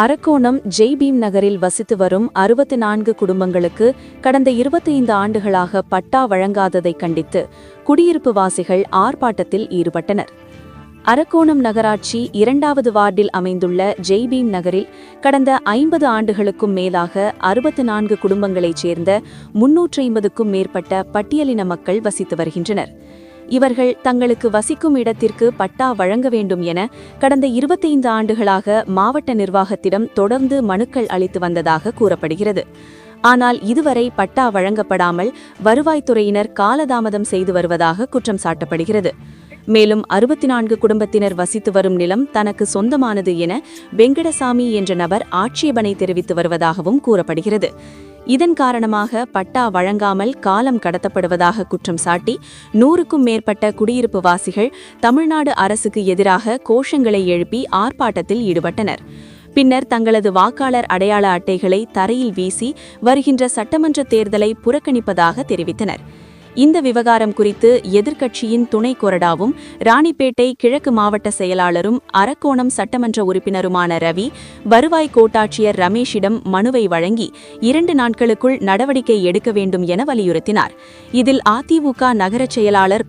அரக்கோணம் ஜெய்பீம் நகரில் வசித்து வரும் 64 குடும்பங்களுக்கு கடந்த 25 ஆண்டுகளாக பட்டா வழங்காததைக் கண்டித்து குடியிருப்பு வாசிகள் ஆர்ப்பாட்டத்தில் ஈடுபட்டனர். அரக்கோணம் நகராட்சி 2வது வார்டில் அமைந்துள்ள ஜெய்பீம் நகரில் கடந்த 50 ஆண்டுகளுக்கும் மேலாக 64 குடும்பங்களைச் சேர்ந்த 350க்கும் மேற்பட்ட பட்டியலின மக்கள் வசித்து வருகின்றனர். இவர்கள் தங்களுக்கு வசிக்கும் இடத்திற்கு பட்டா வழங்க வேண்டும் என கடந்த 25 ஆண்டுகளாக மாவட்ட நிர்வாகத்திடம் தொடர்ந்து மனுக்கள் அளித்து வந்ததாக கூறப்படுகிறது. ஆனால் இதுவரை பட்டா வழங்கப்படாமல் வருவாய்த்துறையினர் காலதாமதம் செய்து வருவதாக குற்றம் சாட்டப்படுகிறது. மேலும் 64 குடும்பத்தினர் வசித்து வரும் நிலம் தனக்கு சொந்தமானது என வெங்கடசாமி என்ற நபர் ஆட்சேபனை தெரிவித்து வருவதாகவும் கூறப்படுகிறது. இதன் காரணமாக பட்டா வழங்காமல் காலம் கடத்தப்படுவதாக குற்றம் சாட்டி 100க்கும் மேற்பட்ட குடியிருப்பு வாசிகள் தமிழ்நாடு அரசுக்கு எதிராக கோஷங்களை எழுப்பி ஆர்ப்பாட்டத்தில் ஈடுபட்டனர். பின்னர் தங்களது வாக்காளர் அடையாள அட்டைகளை தரையில் வீசி வருகின்ற சட்டமன்ற தேர்தலை புறக்கணிப்பதாக தெரிவித்தனர். இந்த விவகாரம் குறித்து எதிர்க்கட்சியின் துணை கொறடாவும் ராணிப்பேட்டை கிழக்கு மாவட்ட செயலாளரும் அரக்கோணம் சட்டமன்ற உறுப்பினருமான ரவி வருவாய் கோட்டாட்சியர் ரமேஷிடம் மனுவை வழங்கி 2 நாட்களுக்குள் நடவடிக்கை எடுக்க வேண்டும் என வலியுறுத்தினார். இதில் அதிமுக நகரச் செயலாளர்